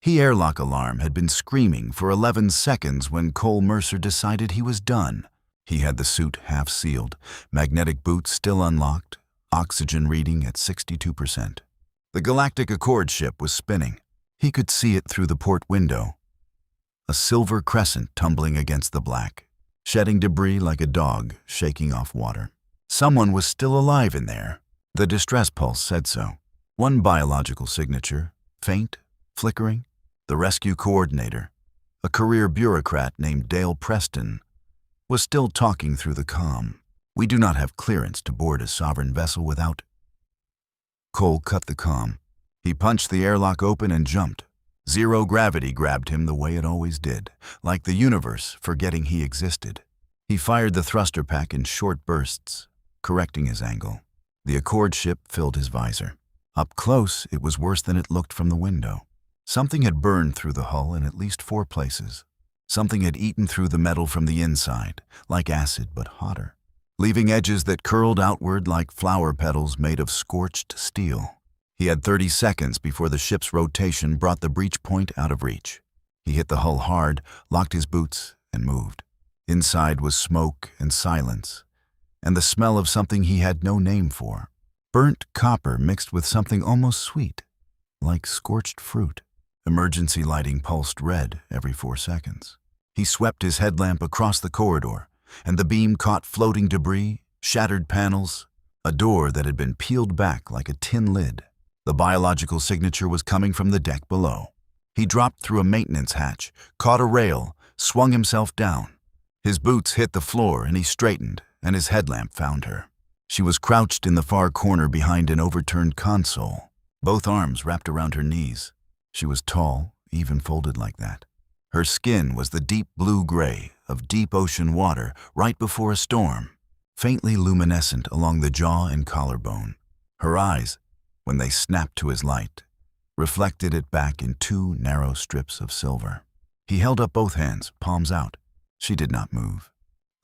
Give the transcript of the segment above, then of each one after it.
The airlock alarm had been screaming for 11 seconds when Cole Mercer decided he was done. He had the suit half sealed, magnetic boots still unlocked, oxygen reading at 62%. The Galactic Accord ship was spinning. He could see it through the port window. A silver crescent tumbling against the black, shedding debris like a dog shaking off water. Someone was still alive in there. The distress pulse said so. One biological signature, faint, flickering. The rescue coordinator, a career bureaucrat named Dale Preston, was still talking through the comm. "We do not have clearance to board a sovereign vessel without..." Cole cut the comm. He punched the airlock open and jumped. Zero gravity grabbed him the way it always did, like the universe forgetting he existed. He fired the thruster pack in short bursts, correcting his angle. The Accord ship filled his visor. Up close, it was worse than it looked from the window. Something had burned through the hull in at least 4 places. Something had eaten through the metal from the inside, like acid but hotter, leaving edges that curled outward like flower petals made of scorched steel. He had 30 seconds before the ship's rotation brought the breach point out of reach. He hit the hull hard, locked his boots, and moved. Inside was smoke and silence, and the smell of something he had no name for. Burnt copper mixed with something almost sweet, like scorched fruit. Emergency lighting pulsed red every 4 seconds. He swept his headlamp across the corridor, and the beam caught floating debris, shattered panels, a door that had been peeled back like a tin lid. The biological signature was coming from the deck below. He dropped through a maintenance hatch, caught a rail, swung himself down. His boots hit the floor and he straightened, and his headlamp found her. She was crouched in the far corner behind an overturned console, both arms wrapped around her knees. She was tall, even folded like that. Her skin was the deep blue-gray of deep ocean water right before a storm, faintly luminescent along the jaw and collarbone. Her eyes, when they snapped to his light, reflected it back in 2 narrow strips of silver. He held up both hands, palms out. She did not move.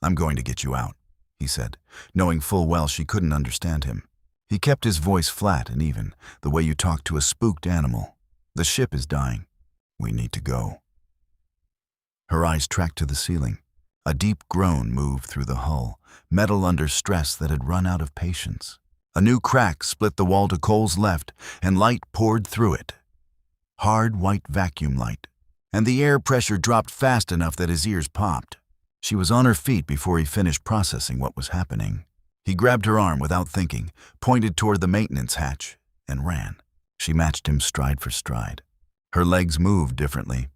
"I'm going to get you out," he said, knowing full well she couldn't understand him. He kept his voice flat and even, the way you talk to a spooked animal. "The ship is dying. We need to go." Her eyes tracked to the ceiling. A deep groan moved through the hull, metal under stress that had run out of patience. A new crack split the wall to Cole's left, and light poured through it. Hard white vacuum light, and the air pressure dropped fast enough that his ears popped. She was on her feet before he finished processing what was happening. He grabbed her arm without thinking, pointed toward the maintenance hatch, and ran. She matched him stride for stride. Her legs moved differently,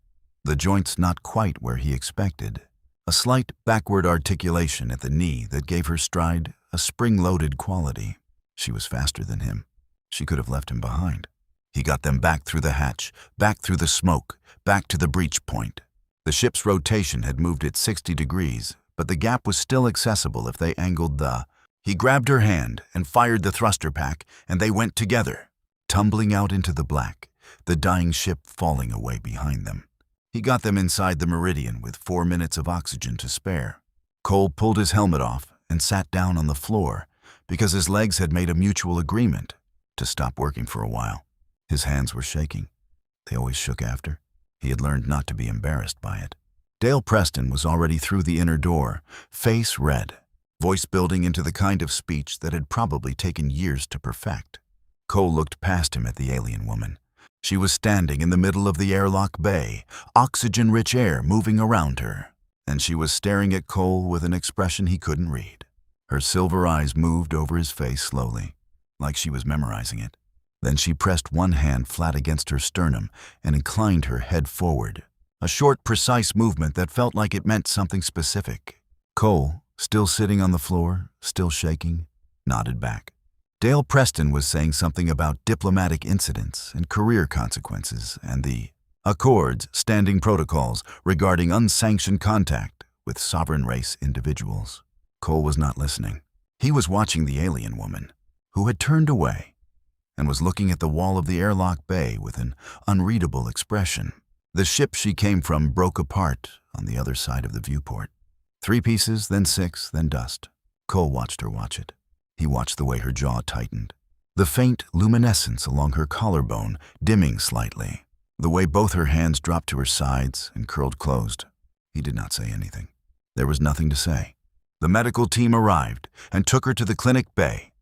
the joints not quite where he expected. A slight backward articulation at the knee that gave her stride a spring-loaded quality. She was faster than him. She could have left him behind. He got them back through the hatch, back through the smoke, back to the breach point. The ship's rotation had moved it 60 degrees, but the gap was still accessible if they angled the... He grabbed her hand and fired the thruster pack, and they went together, tumbling out into the black, the dying ship falling away behind them. He got them inside the meridian with 4 minutes of oxygen to spare. Cole pulled his helmet off and sat down on the floor because his legs had made a mutual agreement to stop working for a while. His hands were shaking. They always shook after. He had learned not to be embarrassed by it. Dale Preston was already through the inner door, face red, voice building into the kind of speech that had probably taken years to perfect. Cole looked past him at the alien woman. She was standing in the middle of the airlock bay, oxygen-rich air moving around her, and she was staring at Cole with an expression he couldn't read. Her silver eyes moved over his face slowly, like she was memorizing it. Then she pressed one hand flat against her sternum and inclined her head forward, a short, precise movement that felt like it meant something specific. Cole, still sitting on the floor, still shaking, nodded back. Dale Preston was saying something about diplomatic incidents and career consequences and the Accord's standing protocols regarding unsanctioned contact with sovereign race individuals. Cole was not listening. He was watching the alien woman, who had turned away and was looking at the wall of the airlock bay with an unreadable expression. The ship she came from broke apart on the other side of the viewport. 3 pieces, then 6, then dust. Cole watched her watch it. He watched the way her jaw tightened, the faint luminescence along her collarbone dimming slightly. The way both her hands dropped to her sides and curled closed, he did not say anything. There was nothing to say. The medical team arrived and took her to the clinic bay,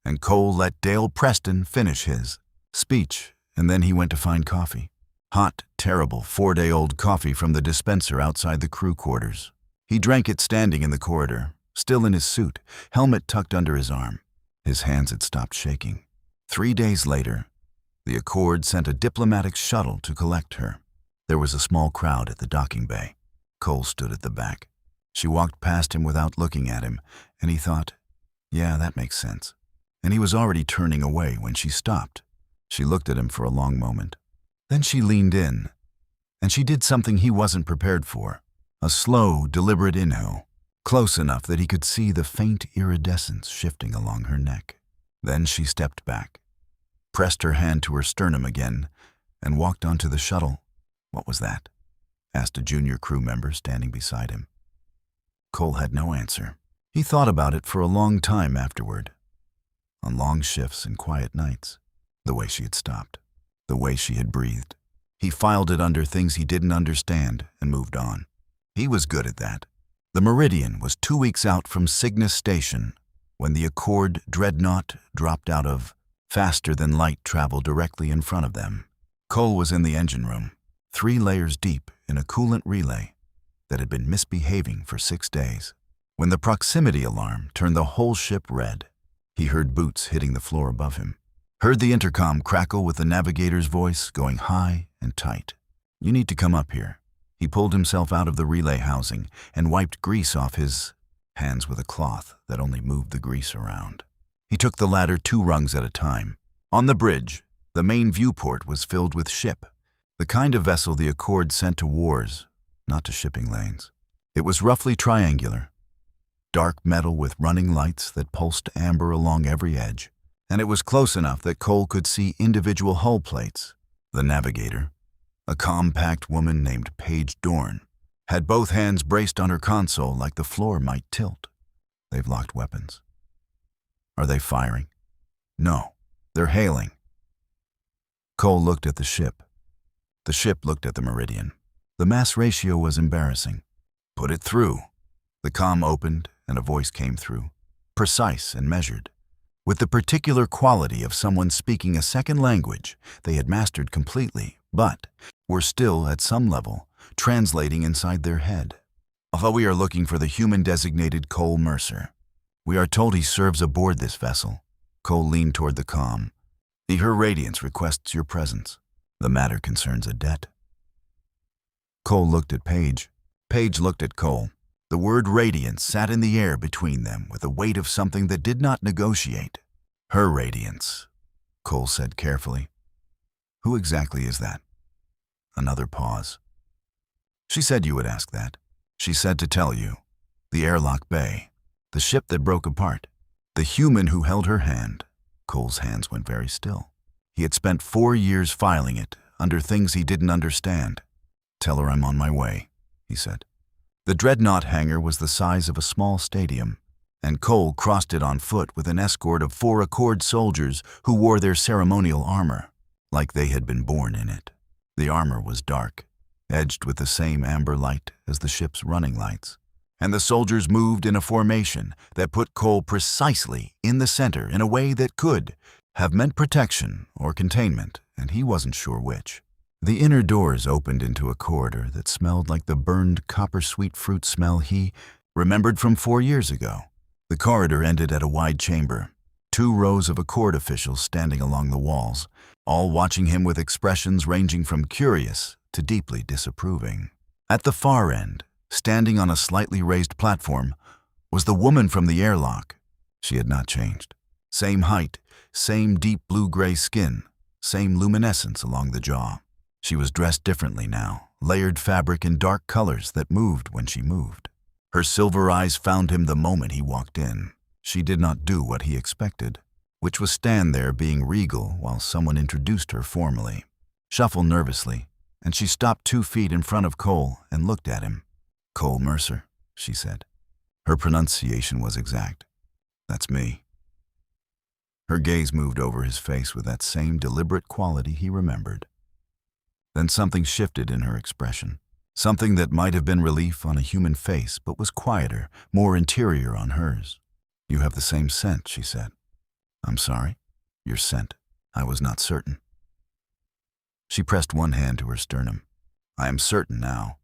and Cole let Dale Preston finish his speech, and then he went to find coffee. Hot, terrible 4-day-old coffee from the dispenser outside the crew quarters. He drank it standing in the corridor, still in his suit, helmet tucked under his arm. His hands had stopped shaking. 3 days later, the Accord sent a diplomatic shuttle to collect her. There was a small crowd at the docking bay. Cole stood at the back. She walked past him without looking at him, and he thought, yeah, that makes sense. And he was already turning away when she stopped. She looked at him for a long moment. Then she leaned in, and she did something he wasn't prepared for. A slow, deliberate inhale, close enough that he could see the faint iridescence shifting along her neck. Then she stepped back, pressed her hand to her sternum again, and walked onto the shuttle. What was that? Asked a junior crew member standing beside him. Cole had no answer. He thought about it for a long time afterward. On long shifts and quiet nights, the way she had stopped, the way she had breathed. He filed it under things he didn't understand and moved on. He was good at that. The Meridian was 2 weeks out from Cygnus Station when the Accord dreadnought dropped out of faster-than-light travel directly in front of them. Cole was in the engine room, 3 layers deep in a coolant relay that had been misbehaving for 6 days. When the proximity alarm turned the whole ship red, he heard boots hitting the floor above him, heard the intercom crackle with the navigator's voice going high and tight. You need to come up here. He pulled himself out of the relay housing and wiped grease off his hands with a cloth that only moved the grease around. He took the ladder 2 rungs at a time. On the bridge, the main viewport was filled with ship, the kind of vessel the Accord sent to wars, not to shipping lanes. It was roughly triangular, dark metal with running lights that pulsed amber along every edge, and it was close enough that Cole could see individual hull plates. The navigator, a compact woman named Paige Dorn, had both hands braced on her console like the floor might tilt. They've locked weapons. Are they firing? No, they're hailing. Cole looked at the ship. The ship looked at the Meridian. The mass ratio was embarrassing. Put it through. The comm opened and a voice came through, precise and measured, with the particular quality of someone speaking a second language they had mastered completely, but were still, at some level, translating inside their head. Although we are looking for the human-designated Cole Mercer, we are told he serves aboard this vessel. Cole leaned toward the comm. Her radiance requests your presence. The matter concerns a debt. Cole looked at Paige. Paige looked at Cole. The word radiance sat in the air between them with the weight of something that did not negotiate. Her radiance, Cole said carefully. Who exactly is that? Another pause. She said you would ask that. She said to tell you. The airlock bay. The ship that broke apart. The human who held her hand. Cole's hands went very still. He had spent 4 years filing it under things he didn't understand. Tell her I'm on my way, he said. The dreadnought hangar was the size of a small stadium, and Cole crossed it on foot with an escort of 4 Accord soldiers who wore their ceremonial armor, like they had been born in it. The armor was dark, edged with the same amber light as the ship's running lights, and the soldiers moved in a formation that put Cole precisely in the center in a way that could have meant protection or containment, and he wasn't sure which. The inner doors opened into a corridor that smelled like the burned copper sweet fruit smell he remembered from 4 years ago. The corridor ended at a wide chamber, 2 rows of Accord officials standing along the walls, all watching him with expressions ranging from curious to deeply disapproving. At the far end, standing on a slightly raised platform, was the woman from the airlock. She had not changed. Same height, same deep blue-gray skin, same luminescence along the jaw. She was dressed differently now, layered fabric in dark colors that moved when she moved. Her silver eyes found him the moment he walked in. She did not do what he expected, which was stand there being regal while someone introduced her formally. Shuffle nervously, and she stopped 2 feet in front of Cole and looked at him. Cole Mercer, she said. Her pronunciation was exact. That's me. Her gaze moved over his face with that same deliberate quality he remembered. Then something shifted in her expression. Something that might have been relief on a human face, but was quieter, more interior on hers. "You have the same scent," she said. "I'm sorry? Your scent. I was not certain." She pressed one hand to her sternum. "I am certain now."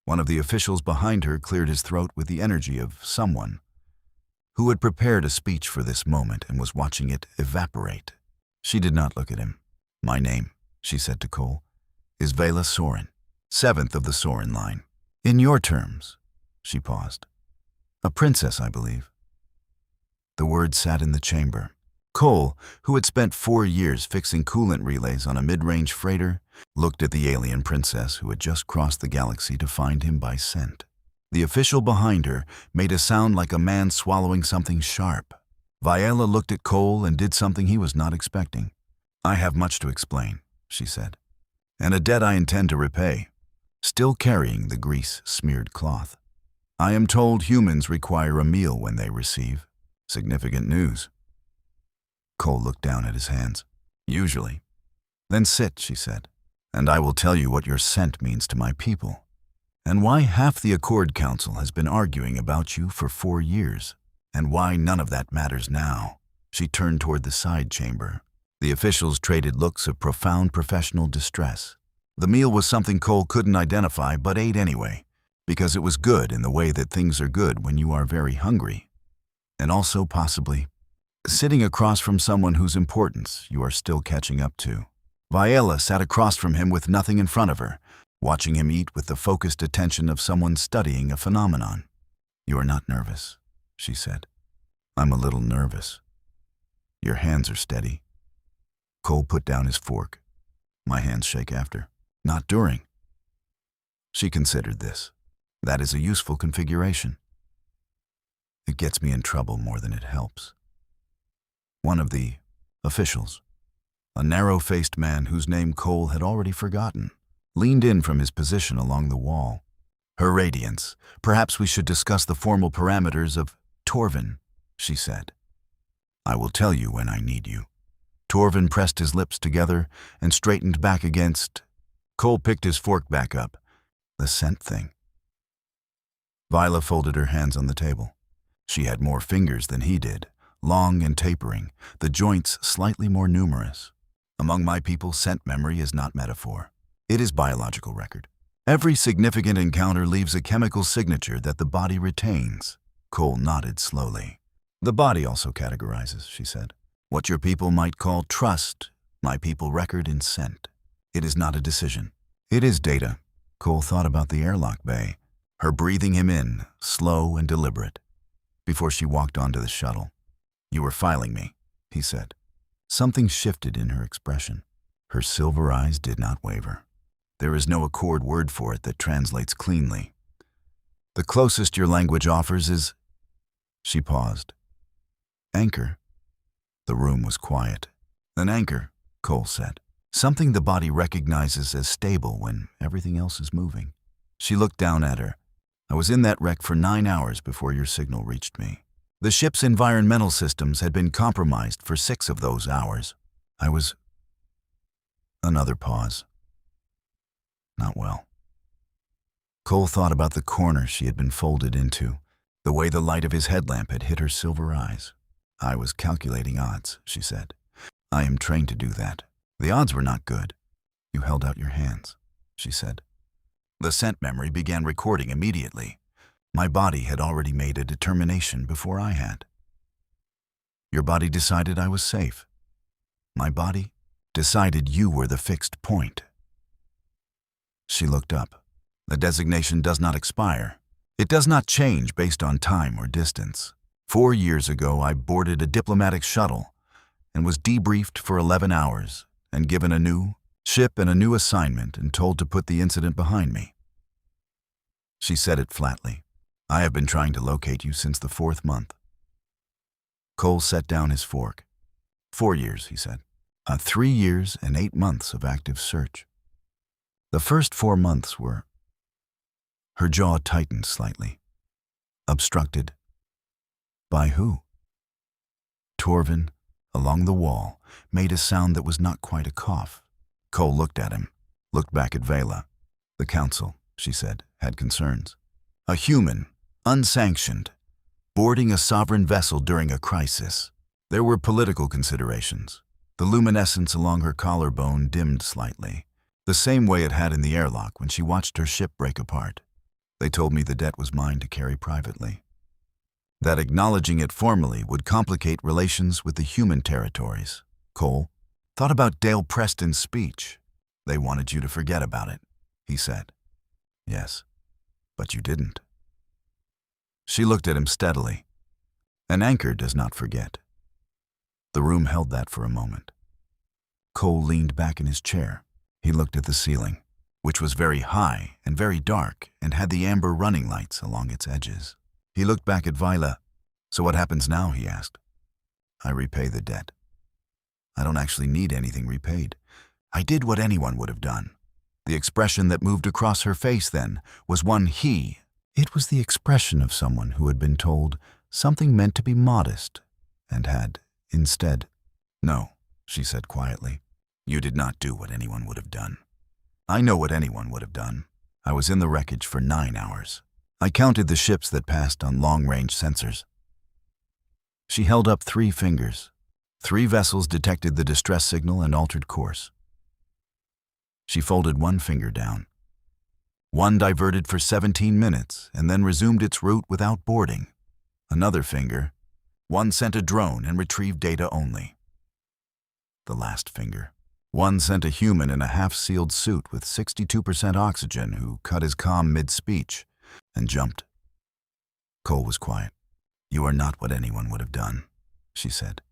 One of the officials behind her cleared his throat with the energy of someone who had prepared a speech for this moment and was watching it evaporate. She did not look at him. "My name," she said to Cole, "is Vela Soren, 7th of the Soren line. In your terms," she paused, "a princess, I believe." The word sat in the chamber. Cole, who had spent 4 years fixing coolant relays on a mid-range freighter, looked at the alien princess who had just crossed the galaxy to find him by scent. The official behind her made a sound like a man swallowing something sharp. Viola looked at Cole and did something he was not expecting. "I have much to explain," she said, "and a debt I intend to repay," still carrying the grease-smeared cloth. "I am told humans require a meal when they receive. Significant news." Cole looked down at his hands. "Usually." "Then sit," she said, "and I will tell you what your scent means to my people, and why half the Accord Council has been arguing about you for 4 years, and why none of that matters now." She turned toward the side chamber. The officials traded looks of profound professional distress. The meal was something Cole couldn't identify but ate anyway, because it was good in the way that things are good when you are very hungry, and also possibly sitting across from someone whose importance you are still catching up to. Viola sat across from him with nothing in front of her, watching him eat with the focused attention of someone studying a phenomenon. "You are not nervous," she said. "I'm a little nervous." "Your hands are steady." Cole put down his fork. "My hands shake after. Not during." She considered this. That is a useful configuration. It gets me in trouble more than it helps. One of the officials, a narrow-faced man whose name Cole had already forgotten, leaned in from his position along the wall. "Her Radiance, perhaps we should discuss the formal parameters of Torvin," she said. "I will tell you when I need you." Torvin pressed his lips together and straightened back against. Cole picked his fork back up. "The scent thing." Viola folded her hands on the table. She had more fingers than he did, long and tapering, the joints slightly more numerous. "Among my people, scent memory is not metaphor. It is biological record. Every significant encounter leaves a chemical signature that the body retains." Cole nodded slowly. "The body also categorizes," she said. "What your people might call trust, my people record in scent. It is not a decision. It is data." Cole thought about the airlock bay, her breathing him in, slow and deliberate, before she walked onto the shuttle. "You were filing me," he said. Something shifted in her expression. Her silver eyes did not waver. "There is no Accord word for it that translates cleanly. The closest your language offers is—" She paused. "Anchor." The room was quiet. "An anchor," Cole said. "Something the body recognizes as stable when everything else is moving." She looked down at her. "I was in that wreck for 9 hours before your signal reached me. The ship's environmental systems had been compromised for 6 of those hours. I was—" Another pause. "Not well." Cole thought about the corner she had been folded into, the way the light of his headlamp had hit her silver eyes. "I was calculating odds," she said. "I am trained to do that. The odds were not good." "You held out your hands," she said. The scent memory began recording immediately. My body had already made a determination before I had. Your body decided I was safe. My body decided you were the fixed point. She looked up. The designation does not expire. It does not change based on time or distance. 4 years ago, I boarded a diplomatic shuttle and was debriefed for 11 hours and given a new ship and a new assignment and told to put the incident behind me. She said it flatly. I have been trying to locate you since the 4th month. Cole set down his fork. 4 years, he said. 3 years and 8 months of active search. The first 4 months were... Her jaw tightened slightly. Obstructed. By who? Torvin, along the wall, made a sound that was not quite a cough. Cole looked at him. looked back at Vela. The council, she said, had concerns. A human, unsanctioned, boarding a sovereign vessel during a crisis. There were political considerations. The luminescence along her collarbone dimmed slightly, the same way it had in the airlock when she watched her ship break apart. They told me the debt was mine to carry privately. That acknowledging it formally would complicate relations with the human territories. Cole thought about Dale Preston's speech. They wanted you to forget about it, he said. Yes, but you didn't. She looked at him steadily. An anchor does not forget. The room held that for a moment. Cole leaned back in his chair. He looked at the ceiling, which was very high and very dark and had the amber running lights along its edges. He looked back at Vila. So what happens now, he asked. I repay the debt. I don't actually need anything repaid. I did what anyone would have done. The expression that moved across her face then was one It was the expression of someone who had been told something meant to be modest and had, instead. No, she said quietly. You did not do what anyone would have done. I know what anyone would have done. I was in the wreckage for 9 hours. I counted the ships that passed on long-range sensors. She held up 3 fingers. 3 vessels detected the distress signal and altered course. She folded 1 finger down. 1 diverted for 17 minutes and then resumed its route without boarding. Another finger. 1 sent a drone and retrieved data only. The last finger. 1 sent a human in a half-sealed suit with 62% oxygen who cut his comm mid-speech and jumped. Cole was quiet. You are not what anyone would have done, she said.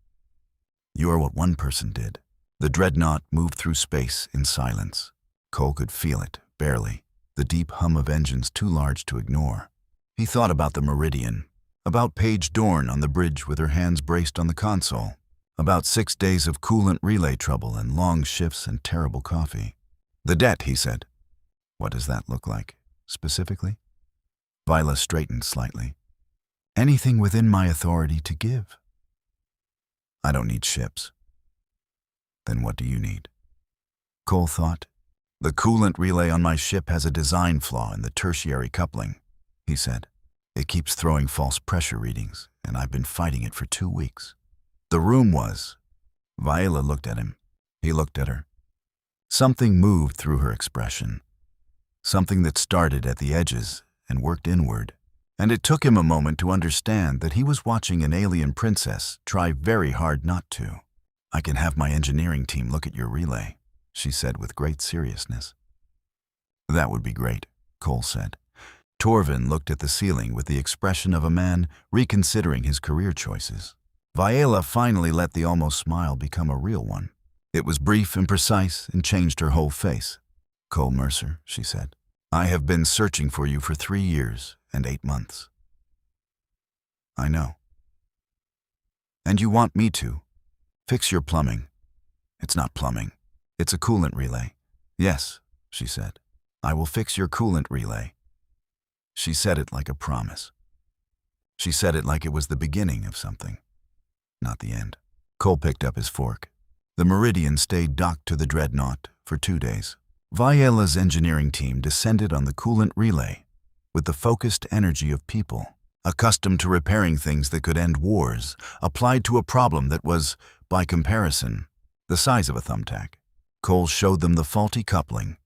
You are what one person did. The dreadnought moved through space in silence. Cole could feel it, barely, the deep hum of engines too large to ignore. He thought about the Meridian, about Paige Dorn on the bridge with her hands braced on the console, about 6 days of coolant relay trouble and long shifts and terrible coffee. The debt, he said. What does that look like, specifically? Vila straightened slightly. Anything within my authority to give. I don't need ships. Then what do you need? Cole thought. The coolant relay on my ship has a design flaw in the tertiary coupling, he said. It keeps throwing false pressure readings, and I've been fighting it for 2 weeks. The room was. Viola looked at him. He looked at her. Something moved through her expression. Something that started at the edges and worked inward. And it took him a moment to understand that he was watching an alien princess try very hard not to. I can have my engineering team look at your relay, she said with great seriousness. That would be great, Cole said. Torvin looked at the ceiling with the expression of a man reconsidering his career choices. Viola finally let the almost smile become a real one. It was brief and precise and changed her whole face. Cole Mercer, she said, I have been searching for you for 3 years and 8 months. I know. And you want me to. Fix your plumbing. It's not plumbing. It's a coolant relay. Yes, she said. I will fix your coolant relay. She said it like a promise. She said it like it was the beginning of something, not the end. Cole picked up his fork. The Meridian stayed docked to the dreadnought for 2 days. Viola's engineering team descended on the coolant relay with the focused energy of people, accustomed to repairing things that could end wars, applied to a problem that was, by comparison, the size of a thumbtack. Cole showed them the faulty coupling,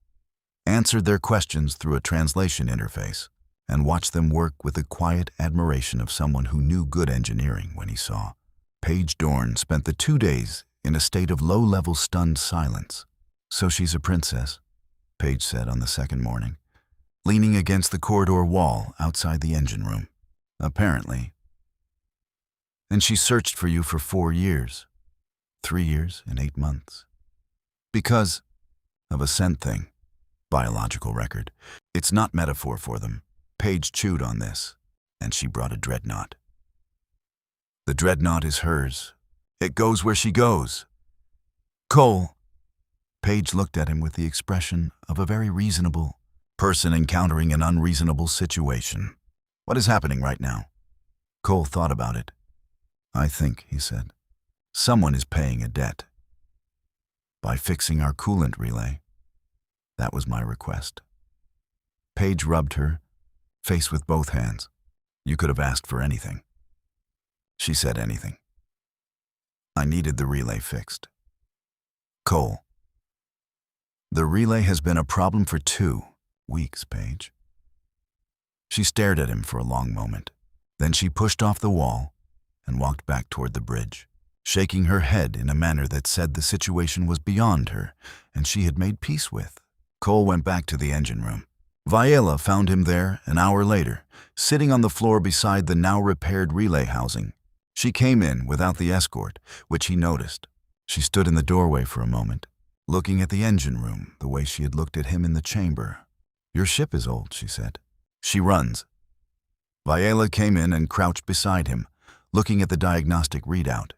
answered their questions through a translation interface, and watched them work with the quiet admiration of someone who knew good engineering when he saw. Paige Dorn spent the 2 days in a state of low-level stunned silence. So she's a princess, Paige said on the second morning, leaning against the corridor wall outside the engine room. Apparently. And she searched for you for 4 years, 3 years and 8 months. Because of a scent thing, biological record. It's not metaphor for them. Paige chewed on this, and she brought a dreadnought. The dreadnought is hers. It goes where she goes. Cole. Paige looked at him with the expression of a very reasonable person encountering an unreasonable situation. What is happening right now? Cole thought about it. I think, he said, someone is paying a debt. By fixing our coolant relay. That was my request. Paige rubbed her face with both hands. You could have asked for anything. She said anything. I needed the relay fixed. Cole. The relay has been a problem for 2 weeks, Paige. She stared at him for a long moment. Then she pushed off the wall and walked back toward the bridge, shaking her head in a manner that said the situation was beyond her and she had made peace with. Cole went back to the engine room. Viola found him there an hour later, sitting on the floor beside the now-repaired relay housing. She came in without the escort, which he noticed. She stood in the doorway for a moment, looking at the engine room the way she had looked at him in the chamber. Your ship is old, she said. She runs. Viola came in and crouched beside him, looking at the diagnostic readout.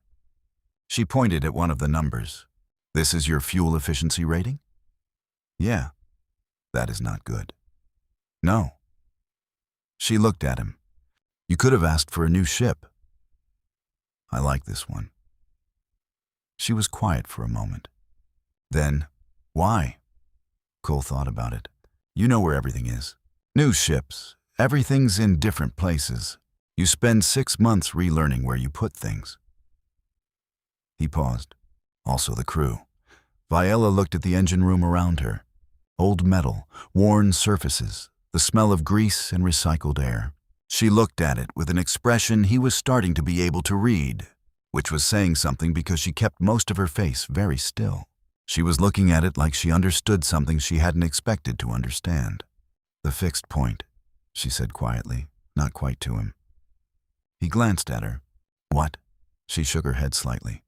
She pointed at one of the numbers. This is your fuel efficiency rating? Yeah. That is not good. No. She looked at him. You could have asked for a new ship. I like this one. She was quiet for a moment. Then, why? Cole thought about it. You know where everything is. New ships. Everything's in different places. You spend 6 months relearning where you put things. He paused. Also the crew. Viola looked at the engine room around her. Old metal, worn surfaces, the smell of grease and recycled air. She looked at it with an expression he was starting to be able to read, which was saying something because she kept most of her face very still. She was looking at it like she understood something she hadn't expected to understand. The fixed point, she said quietly, not quite to him. He glanced at her. What? She shook her head slightly.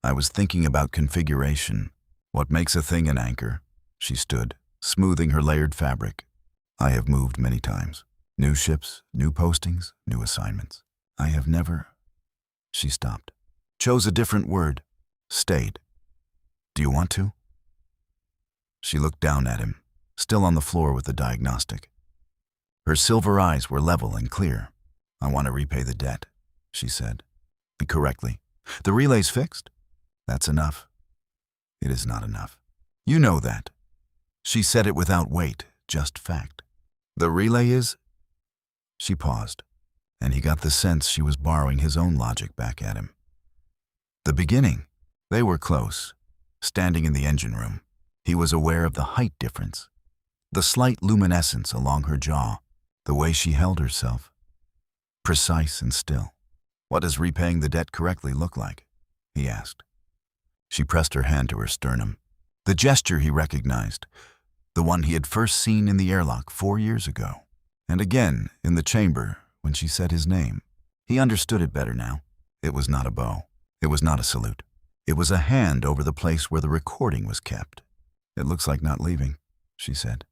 I was thinking about configuration. What makes a thing an anchor? She stood, smoothing her layered fabric. I have moved many times. New ships, new postings, new assignments. I have never... She stopped. Chose a different word. Stayed. Do you want to? She looked down at him, still on the floor with the diagnostic. Her silver eyes were level and clear. I want to repay the debt, she said. Correctly. The relay's fixed? That's enough. It is not enough. You know that. She said it without weight, just fact. The relay is... She paused, and he got the sense she was borrowing his own logic back at him. The beginning. They were close. Standing in the engine room, he was aware of the height difference, the slight luminescence along her jaw, the way she held herself. Precise and still. What does repaying the debt correctly look like? He asked. She pressed her hand to her sternum. The gesture he recognized, the one he had first seen in the airlock 4 years ago, and again in the chamber when she said his name. He understood it better now. It was not a bow. It was not a salute. It was a hand over the place where the recording was kept. It looks like not leaving, she said,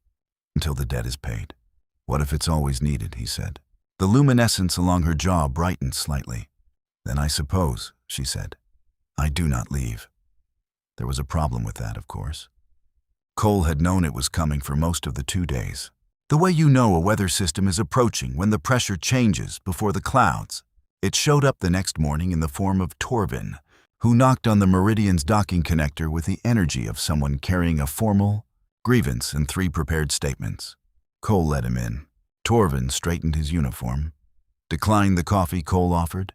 until the debt is paid. What if it's always needed, he said. The luminescence along her jaw brightened slightly. Then I suppose, she said, I do not leave. There was a problem with that, of course. Cole had known it was coming for most of the 2 days. The way you know a weather system is approaching when the pressure changes before the clouds. It showed up the next morning in the form of Torvin, who knocked on the Meridian's docking connector with the energy of someone carrying a formal grievance and 3 prepared statements. Cole let him in. Torvin straightened his uniform, declined the coffee Cole offered,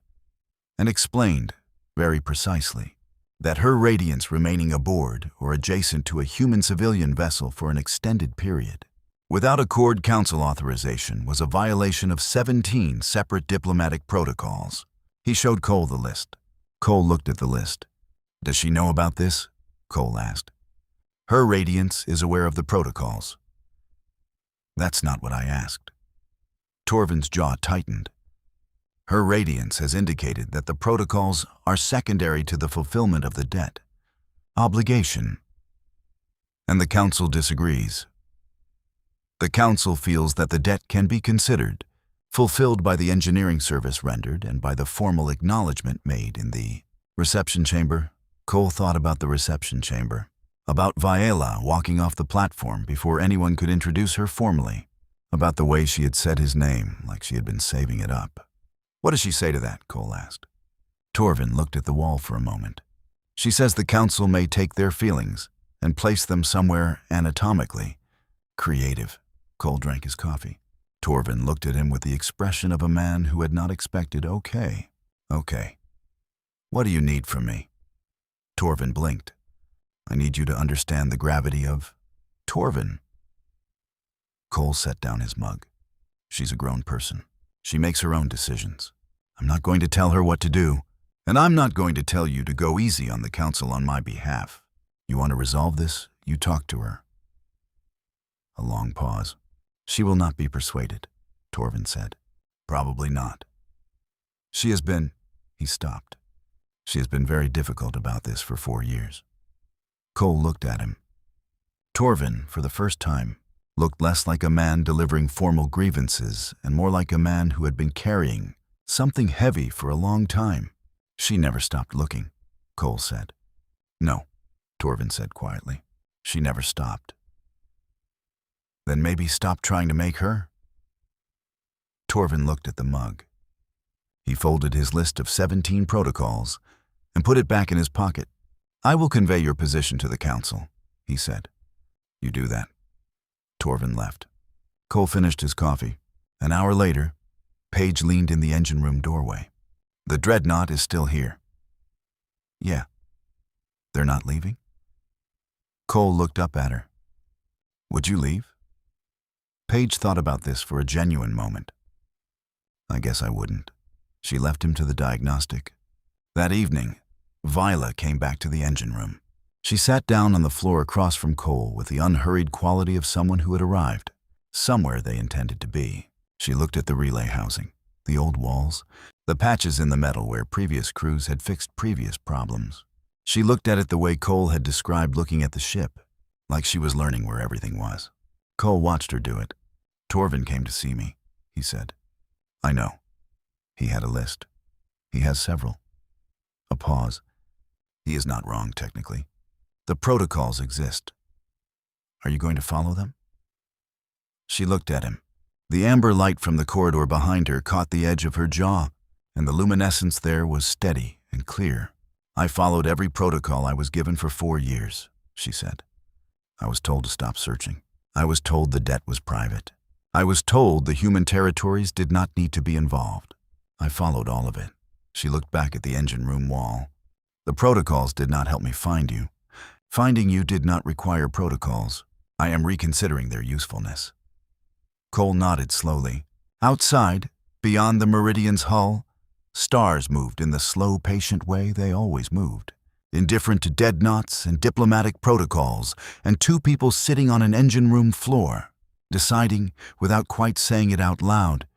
and explained, very precisely, that her radiance remaining aboard or adjacent to a human civilian vessel for an extended period, without Accord Council authorization, was a violation of 17 separate diplomatic protocols. He showed Cole the list. Cole looked at the list. Does she know about this? Cole asked. Her radiance is aware of the protocols. That's not what I asked. Torvin's jaw tightened. Her radiance has indicated that the protocols are secondary to the fulfillment of the debt. Obligation. And the Council disagrees. The Council feels that the debt can be considered, fulfilled by the engineering service rendered and by the formal acknowledgement made in the reception chamber. Cole thought about the reception chamber, about Viola walking off the platform before anyone could introduce her formally, about the way she had said his name like she had been saving it up. What does she say to that? Cole asked. Torvin looked at the wall for a moment. She says the Council may take their feelings and place them somewhere anatomically creative. Cole drank his coffee. Torvin looked at him with the expression of a man who had not expected okay. Okay. What do you need from me? Torvin blinked. I need you to understand the gravity of Torvin. Cole set down his mug. She's a grown person. She makes her own decisions. I'm not going to tell her what to do, and I'm not going to tell you to go easy on the council on my behalf. You want to resolve this? You talk to her. A long pause. She will not be persuaded, Torvin said. Probably not. She has been... He stopped. She has been very difficult about this for 4 years. Cole looked at him. Torvin, for the first time, looked less like a man delivering formal grievances and more like a man who had been carrying something heavy for a long time. She never stopped looking, Cole said. No, Torvin said quietly. She never stopped. Then maybe stop trying to make her? Torvin looked at the mug. He folded his list of 17 protocols and put it back in his pocket. I will convey your position to the council, he said. You do that. Torvin left. Cole finished his coffee. An hour later, Paige leaned in the engine room doorway. The dreadnought is still here. Yeah. They're not leaving? Cole looked up at her. Would you leave? Paige thought about this for a genuine moment. I guess I wouldn't. She left him to the diagnostic. That evening, Viola came back to the engine room. She sat down on the floor across from Cole with the unhurried quality of someone who had arrived, somewhere they intended to be. She looked at the relay housing, the old walls, the patches in the metal where previous crews had fixed previous problems. She looked at it the way Cole had described looking at the ship, like she was learning where everything was. Cole watched her do it. Torvin came to see me, he said. I know. He had a list. He has several. A pause. He is not wrong, technically. The protocols exist. Are you going to follow them? She looked at him. The amber light from the corridor behind her caught the edge of her jaw, and the luminescence there was steady and clear. I followed every protocol I was given for 4 years, she said. I was told to stop searching. I was told the debt was private. I was told the human territories did not need to be involved. I followed all of it. She looked back at the engine room wall. The protocols did not help me find you. Finding you did not require protocols. I am reconsidering their usefulness. Cole nodded slowly. Outside, beyond the Meridian's hull, stars moved in the slow, patient way they always moved. Indifferent to dead knots and diplomatic protocols, and 2 people sitting on an engine room floor, deciding, without quite saying it out loud,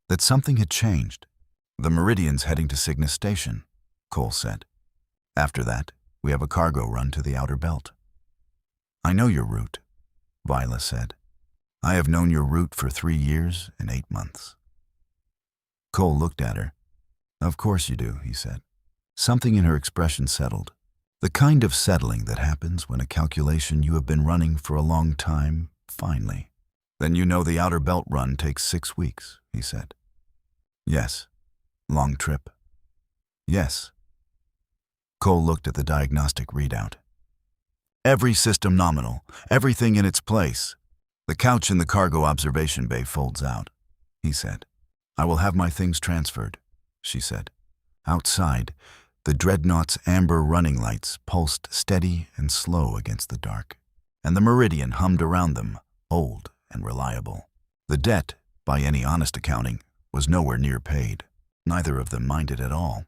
that something had changed. The Meridian's heading to Cygnus Station, Cole said. After that, we have a cargo run to the outer belt. I know your route, Viola said. I have known your route for 3 years and 8 months. Cole looked at her. Of course you do, he said. Something in her expression settled. The kind of settling that happens when a calculation you have been running for a long time, finally. Then you know the outer belt run takes 6 weeks, he said. Yes. Long trip. Yes. Cole looked at the diagnostic readout. Every system nominal, everything in its place. The couch in the cargo observation bay folds out, he said. I will have my things transferred, she said. Outside, the dreadnought's amber running lights pulsed steady and slow against the dark, and the Meridian hummed around them, old and reliable. The debt, by any honest accounting, was nowhere near paid. Neither of them minded at all.